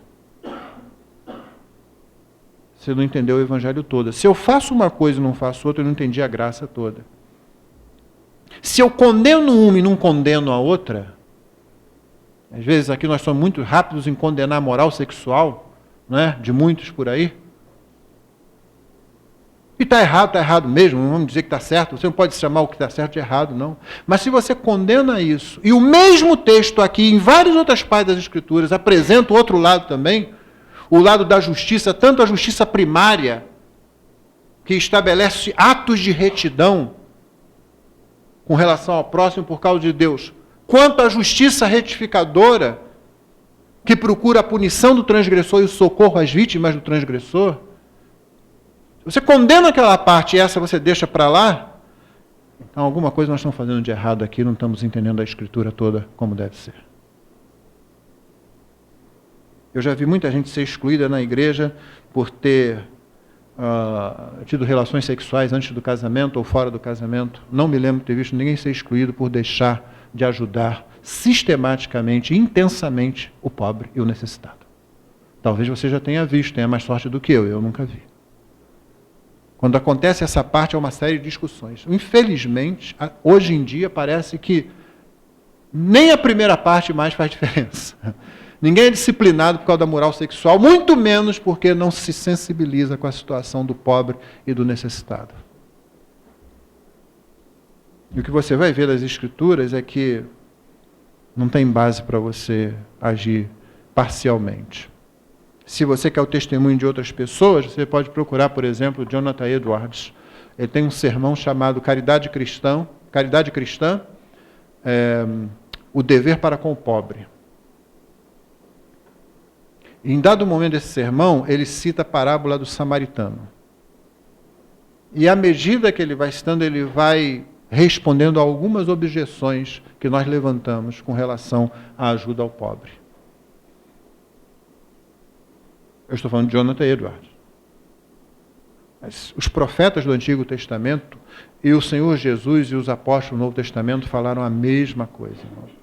Você não entendeu o evangelho todo. Se eu faço uma coisa e não faço outra, eu não entendi a graça toda. Se eu condeno uma e não condeno a outra, às vezes aqui nós somos muito rápidos em condenar a moral sexual, né, de muitos por aí. E está errado mesmo, não vamos dizer que está certo, você não pode chamar o que está certo de errado, não. Mas se você condena isso, e o mesmo texto aqui, em várias outras partes das Escrituras, apresenta o outro lado também, o lado da justiça, tanto a justiça primária, que estabelece atos de retidão com relação ao próximo por causa de Deus, quanto a justiça retificadora, que procura a punição do transgressor e o socorro às vítimas do transgressor. Você condena aquela parte e essa você deixa para lá, então alguma coisa nós estamos fazendo de errado aqui, não estamos entendendo a Escritura toda como deve ser. Eu já vi muita gente ser excluída na igreja por ter tido relações sexuais antes do casamento ou fora do casamento. Não me lembro de ter visto ninguém ser excluído por deixar de ajudar sistematicamente, intensamente, o pobre e o necessitado. Talvez você já tenha visto, tenha mais sorte do que eu nunca vi. Quando acontece essa parte, é uma série de discussões. Infelizmente, hoje em dia, parece que nem a primeira parte mais faz diferença. Ninguém é disciplinado por causa da moral sexual, muito menos porque não se sensibiliza com a situação do pobre e do necessitado. E o que você vai ver das Escrituras é que não tem base para você agir parcialmente. Se você quer o testemunho de outras pessoas, você pode procurar, por exemplo, Jonathan Edwards. Ele tem um sermão chamado Caridade Cristã, o dever para com o pobre. E em dado momento desse sermão, ele cita a parábola do samaritano. E à medida que ele vai citando, ele vai respondendo a algumas objeções que nós levantamos com relação à ajuda ao pobre. Eu estou falando de Jonathan Edwards. Mas os profetas do Antigo Testamento e o Senhor Jesus e os apóstolos do Novo Testamento falaram a mesma coisa, irmãos.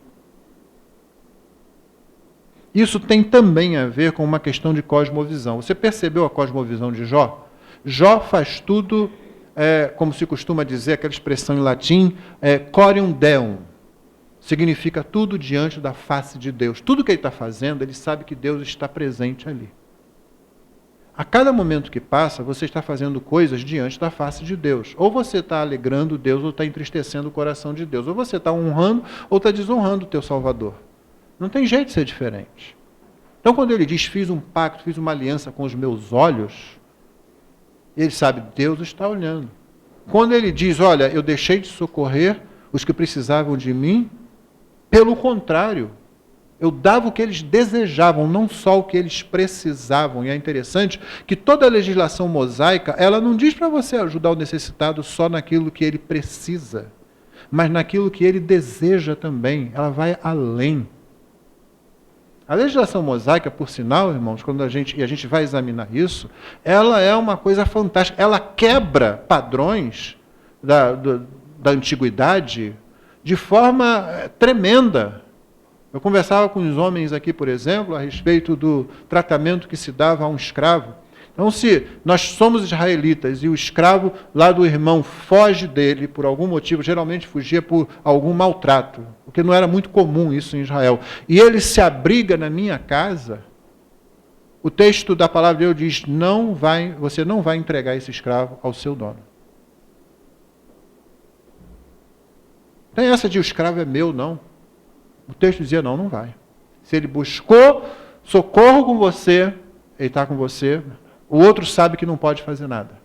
Isso tem também a ver com uma questão de cosmovisão. Você percebeu a cosmovisão de Jó? Jó faz tudo, como se costuma dizer, aquela expressão em latim, corium deum. Significa tudo diante da face de Deus. Tudo que ele está fazendo, ele sabe que Deus está presente ali. A cada momento que passa, você está fazendo coisas diante da face de Deus. Ou você está alegrando Deus, ou está entristecendo o coração de Deus. Ou você está honrando, ou está desonrando o teu Salvador. Não tem jeito de ser diferente. Então, quando ele diz, fiz um pacto, fiz uma aliança com os meus olhos, ele sabe, Deus está olhando. Quando ele diz, olha, eu deixei de socorrer os que precisavam de mim, pelo contrário, eu dava o que eles desejavam, não só o que eles precisavam. E é interessante que toda a legislação mosaica, ela não diz para você ajudar o necessitado só naquilo que ele precisa, mas naquilo que ele deseja também. Ela vai além. A legislação mosaica, por sinal, irmãos, quando a gente vai examinar isso, ela é uma coisa fantástica. Ela quebra padrões da antiguidade de forma tremenda. Eu conversava com os homens aqui, por exemplo, a respeito do tratamento que se dava a um escravo. Então, se nós somos israelitas e o escravo lá do irmão foge dele por algum motivo, geralmente fugia por algum maltrato, porque não era muito comum isso em Israel, e ele se abriga na minha casa, o texto da palavra de Deus diz, você não vai entregar esse escravo ao seu dono. Tem essa de o escravo é meu, não. O texto dizia, não vai. Se ele buscou socorro com você, ele está com você, o outro sabe que não pode fazer nada.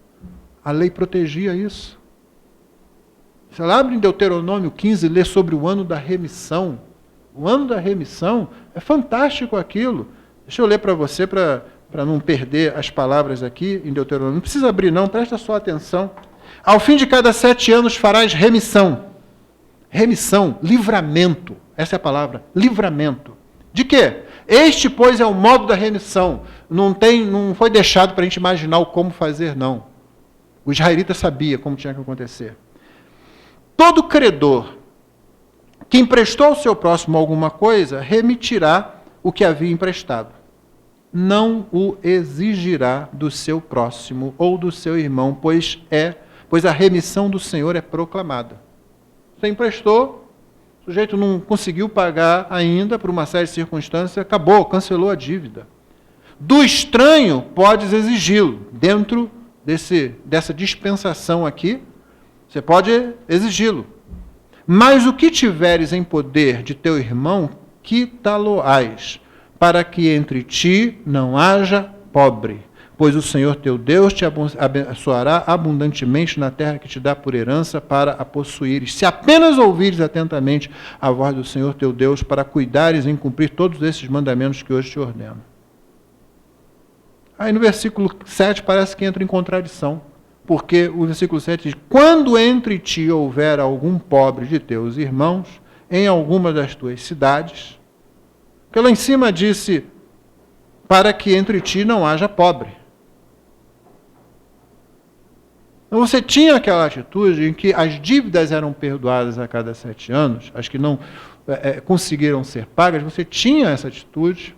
A lei protegia isso. Você abre em Deuteronômio 15 e lê sobre o ano da remissão. O ano da remissão, é fantástico aquilo. Deixa eu ler para você, para não perder as palavras aqui em Deuteronômio. Não precisa abrir não, presta só atenção. Ao fim de cada 7 anos farás remissão. Remissão, livramento. Essa é a palavra, livramento. De quê? Este, pois, é o modo da remissão. Não foi deixado para a gente imaginar o como fazer, não. O israelita sabia como tinha que acontecer. Todo credor que emprestou ao seu próximo alguma coisa, remitirá o que havia emprestado. não o exigirá do seu próximo ou do seu irmão, pois a remissão do Senhor é proclamada. Você emprestou, o sujeito não conseguiu pagar ainda por uma série de circunstâncias, acabou, cancelou a dívida. Do estranho, podes exigi-lo. Dentro dessa dispensação aqui, você pode exigi-lo. Mas o que tiveres em poder de teu irmão, quitá-lo-ás, para que entre ti não haja pobre. Pois o Senhor teu Deus te abençoará abundantemente na terra que te dá por herança para a possuíres. Se apenas ouvires atentamente a voz do Senhor teu Deus, para cuidares em cumprir todos esses mandamentos que hoje te ordeno. Aí no versículo 7 parece que entra em contradição, porque o versículo 7 diz: quando entre ti houver algum pobre de teus irmãos, em alguma das tuas cidades, porque lá em cima disse, para que entre ti não haja pobre. Então você tinha aquela atitude em que as dívidas eram perdoadas a cada 7 anos, as que não conseguiram ser pagas, você tinha essa atitude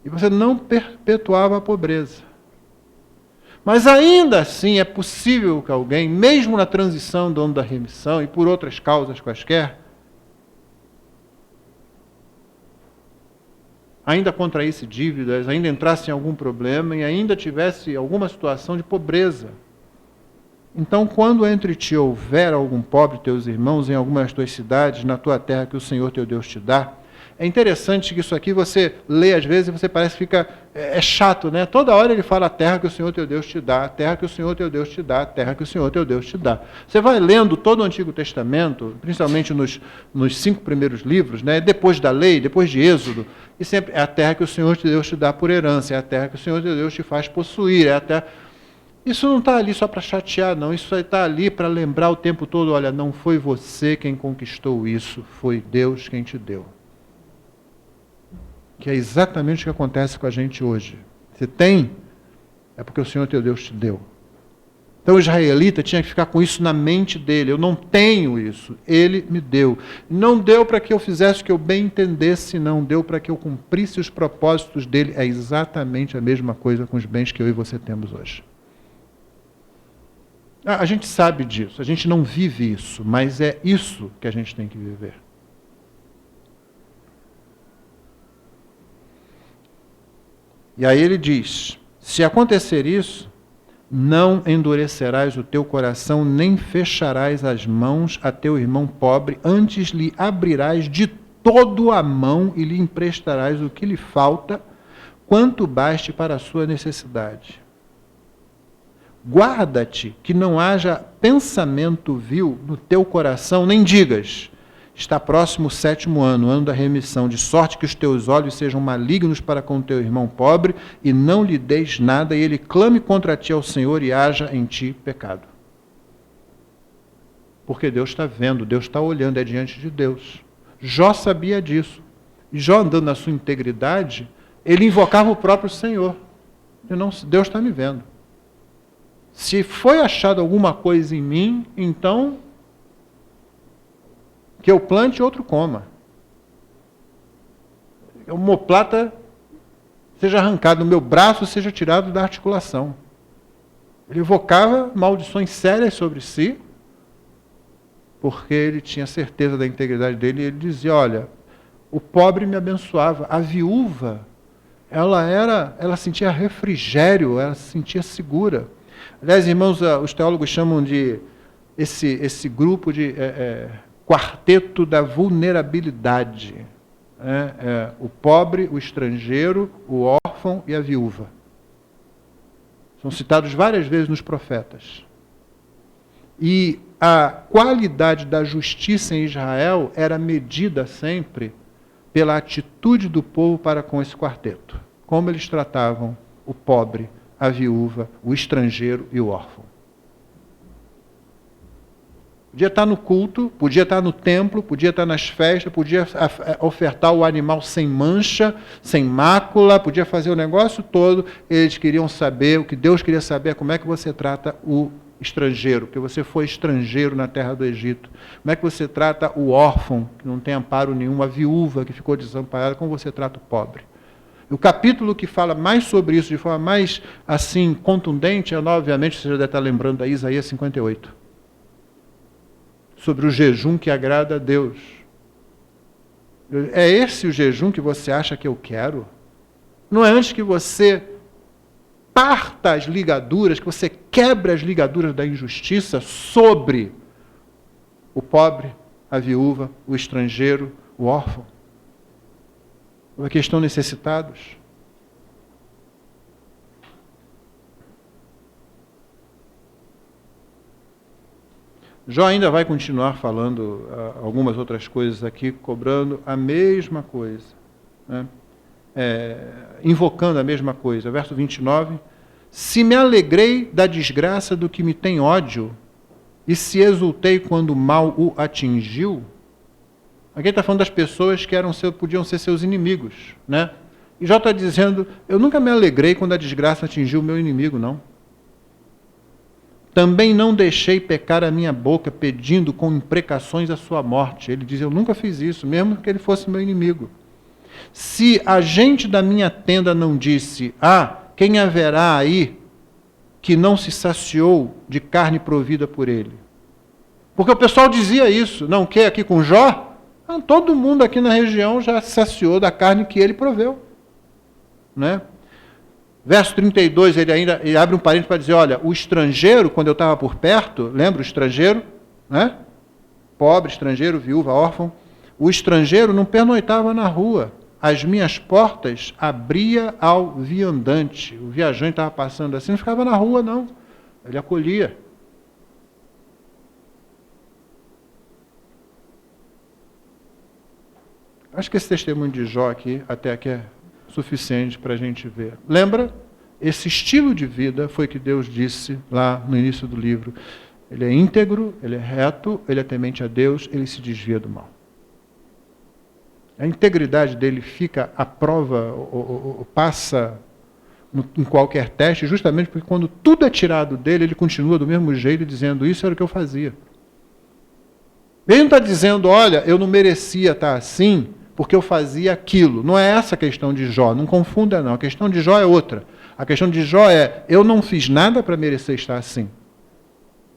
e você não perpetuava a pobreza. Mas ainda assim é possível que alguém, mesmo na transição do ano da remissão e por outras causas quaisquer, ainda contraísse dívidas, ainda entrasse em algum problema e ainda tivesse alguma situação de pobreza. Então, quando entre ti houver algum pobre, teus irmãos, em alguma das tuas cidades, na tua terra que o Senhor teu Deus te dá, é interessante que isso aqui você lê às vezes e você parece que fica... É chato, né? Toda hora ele fala a terra que o Senhor teu Deus te dá, a terra que o Senhor teu Deus te dá, a terra que o Senhor teu Deus te dá. Você vai lendo todo o Antigo Testamento, principalmente nos 5 primeiros livros, né? Depois da lei, depois de Êxodo, e sempre é a terra que o Senhor teu Deus te dá por herança, é a terra que o Senhor teu Deus te faz possuir, é a terra... Isso não está ali só para chatear, não. Isso está ali para lembrar o tempo todo, olha, não foi você quem conquistou isso, foi Deus quem te deu. Que é exatamente o que acontece com a gente hoje. Você tem, é porque o Senhor teu Deus te deu. Então o israelita tinha que ficar com isso na mente dele. Eu não tenho isso, ele me deu. Não deu para que eu fizesse o que eu bem entendesse, não. Deu para que eu cumprisse os propósitos dele. É exatamente a mesma coisa com os bens que eu e você temos hoje. A gente sabe disso, a gente não vive isso, mas é isso que a gente tem que viver. E aí ele diz, se acontecer isso, não endurecerás o teu coração, nem fecharás as mãos a teu irmão pobre, antes lhe abrirás de todo a mão e lhe emprestarás o que lhe falta, quanto baste para a sua necessidade. Guarda-te que não haja pensamento vil no teu coração, nem digas, está próximo o 7º ano, ano da remissão, de sorte que os teus olhos sejam malignos para com teu irmão pobre, e não lhe deis nada, e ele clame contra ti ao Senhor e haja em ti pecado. Porque Deus está vendo, Deus está olhando, é diante de Deus. Jó sabia disso. E Jó, andando na sua integridade, ele invocava o próprio Senhor. Deus está me vendo. Se foi achado alguma coisa em mim, então que eu plante e outro coma. A omoplata seja arrancada do meu braço, seja tirado da articulação. Ele evocava maldições sérias sobre si, porque ele tinha certeza da integridade dele, e ele dizia, olha, o pobre me abençoava, a viúva, ela sentia refrigério, ela se sentia segura. Aliás, irmãos, os teólogos chamam de esse grupo de quarteto da vulnerabilidade. O pobre, o estrangeiro, o órfão e a viúva. São citados várias vezes nos profetas. E a qualidade da justiça em Israel era medida sempre pela atitude do povo para com esse quarteto. Como eles tratavam o pobre, a viúva, o estrangeiro e o órfão. Podia estar no culto, podia estar no templo, podia estar nas festas, podia ofertar o animal sem mancha, sem mácula, podia fazer o negócio todo. Eles queriam saber, o que Deus queria saber é como é que você trata o estrangeiro, porque você foi estrangeiro na terra do Egito. Como é que você trata o órfão, que não tem amparo nenhum, a viúva que ficou desamparada, como você trata o pobre. O capítulo que fala mais sobre isso, de forma mais assim contundente, é, obviamente, você já deve estar lembrando da Isaías 58. Sobre o jejum que agrada a Deus. É esse o jejum que você acha que eu quero? Não é antes que você parta as ligaduras, que você quebra as ligaduras da injustiça sobre o pobre, a viúva, o estrangeiro, o órfão, os que estão necessitados. Jó ainda vai continuar falando algumas outras coisas aqui, cobrando a mesma coisa, né? Invocando a mesma coisa. Verso 29, se me alegrei da desgraça do que me tem ódio, e se exultei quando o mal o atingiu. Aqui está falando das pessoas que podiam ser seus inimigos, né? E Jó está dizendo, eu nunca me alegrei quando a desgraça atingiu o meu inimigo, não. Também não deixei pecar a minha boca, pedindo com imprecações a sua morte. Ele diz, eu nunca fiz isso, mesmo que ele fosse meu inimigo. Se a gente da minha tenda não disse, quem haverá aí que não se saciou de carne provida por ele? Porque o pessoal dizia isso, não quer aqui com Jó? Todo mundo aqui na região já se saciou da carne que ele proveu, né? Verso 32, ele abre um parênteses para dizer, olha, o estrangeiro, quando eu estava por perto, lembra o estrangeiro? Né? Pobre, estrangeiro, viúva, órfão. O estrangeiro não pernoitava na rua. As minhas portas abria ao viandante. O viajante estava passando assim, não ficava na rua, não. Ele acolhia. Acho que esse testemunho de Jó aqui, até aqui é suficiente para a gente ver. Lembra? Esse estilo de vida foi que Deus disse lá no início do livro. Ele é íntegro, ele é reto, ele é temente a Deus, ele se desvia do mal. A integridade dele fica à prova, ou passa em qualquer teste, justamente porque quando tudo é tirado dele, ele continua do mesmo jeito, dizendo, isso era o que eu fazia. Ele não está dizendo, olha, eu não merecia estar assim, porque eu fazia aquilo. Não é essa a questão de Jó, não confunda não. A questão de Jó é outra. A questão de Jó é, eu não fiz nada para merecer estar assim.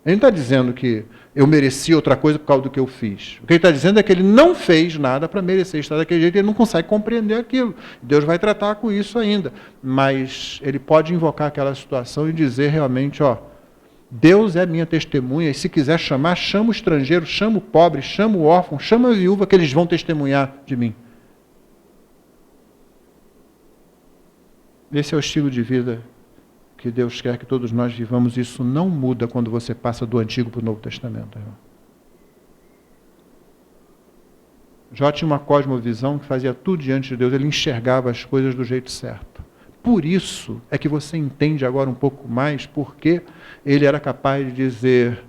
Ele não está dizendo que eu merecia outra coisa por causa do que eu fiz. O que ele está dizendo é que ele não fez nada para merecer estar daquele jeito, ele não consegue compreender aquilo. Deus vai tratar com isso ainda. Mas ele pode invocar aquela situação e dizer realmente, Deus é minha testemunha, e se quiser chamar, chama o estrangeiro, chama o pobre, chama o órfão, chama a viúva, que eles vão testemunhar de mim. Esse é o estilo de vida que Deus quer que todos nós vivamos. Isso não muda quando você passa do Antigo para o Novo Testamento. Jó tinha uma cosmovisão que fazia tudo diante de Deus, ele enxergava as coisas do jeito certo. Por isso é que você entende agora um pouco mais porque ele era capaz de dizer,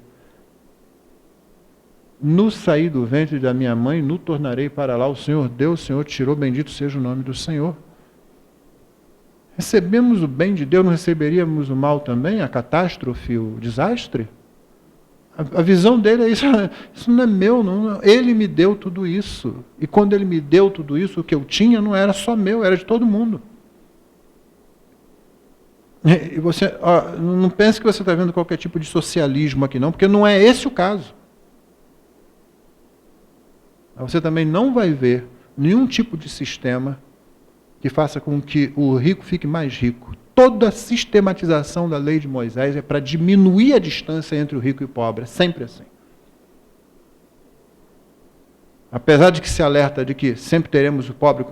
no sair do ventre da minha mãe, no tornarei para lá, o Senhor deu, o Senhor tirou, bendito seja o nome do Senhor. Recebemos o bem de Deus, não receberíamos o mal também, a catástrofe, o desastre? A visão dele é isso, isso não é meu, não, ele me deu tudo isso. E quando ele me deu tudo isso, o que eu tinha não era só meu, era de todo mundo. E você, não pense que você está vendo qualquer tipo de socialismo aqui não, porque não é esse o caso. Você também não vai ver nenhum tipo de sistema que faça com que o rico fique mais rico. Toda a sistematização da lei de Moisés é para diminuir a distância entre o rico e o pobre. É sempre assim. Apesar de que se alerta de que sempre teremos o pobre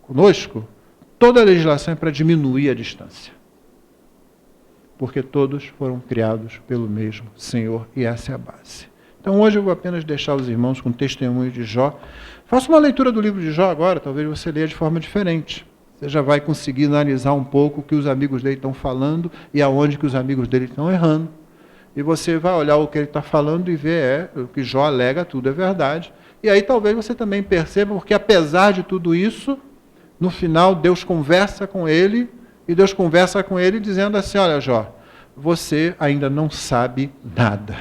conosco, toda a legislação é para diminuir a distância. Porque todos foram criados pelo mesmo Senhor, e essa é a base. Então hoje eu vou apenas deixar os irmãos com o testemunho de Jó. Faça uma leitura do livro de Jó agora, talvez você leia de forma diferente. Você já vai conseguir analisar um pouco o que os amigos dele estão falando e aonde que os amigos dele estão errando. E você vai olhar o que ele está falando e ver, o que Jó alega, tudo é verdade. E aí talvez você também perceba, porque apesar de tudo isso, no final Deus conversa com ele, e Deus conversa com ele dizendo assim, olha Jó, você ainda não sabe nada.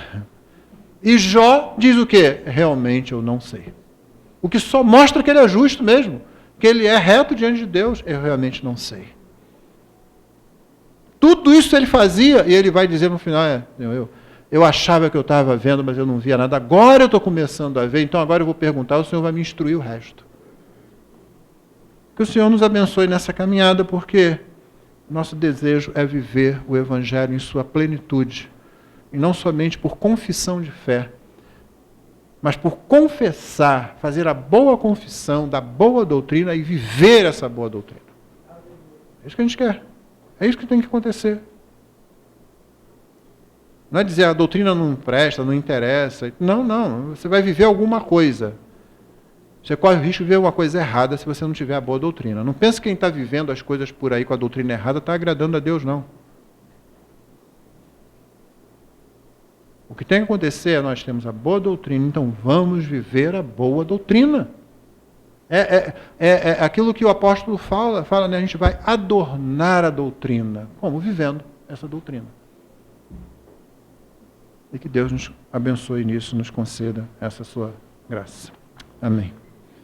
E Jó diz o quê? Realmente eu não sei. O que só mostra que ele é justo mesmo. que ele é reto diante de Deus? Eu realmente não sei. Tudo isso ele fazia, e ele vai dizer no final, eu achava que eu estava vendo, mas eu não via nada. Agora eu estou começando a ver, então agora eu vou perguntar, o Senhor vai me instruir o resto. Que o Senhor nos abençoe nessa caminhada, porque nosso desejo é viver o Evangelho em sua plenitude. E não somente por confissão de fé, mas por confessar, fazer a boa confissão da boa doutrina e viver essa boa doutrina. É isso que a gente quer. É isso que tem que acontecer. Não é dizer a doutrina não presta, não interessa. Não. Você vai viver alguma coisa. Você corre o risco de ver uma coisa errada se você não tiver a boa doutrina. Não pense que quem está vivendo as coisas por aí com a doutrina errada está agradando a Deus, não. O que tem que acontecer é nós temos a boa doutrina, então vamos viver a boa doutrina. É aquilo que o apóstolo fala, né? A gente vai adornar a doutrina. Como? Vivendo essa doutrina. E que Deus nos abençoe nisso, nos conceda essa sua graça. Amém.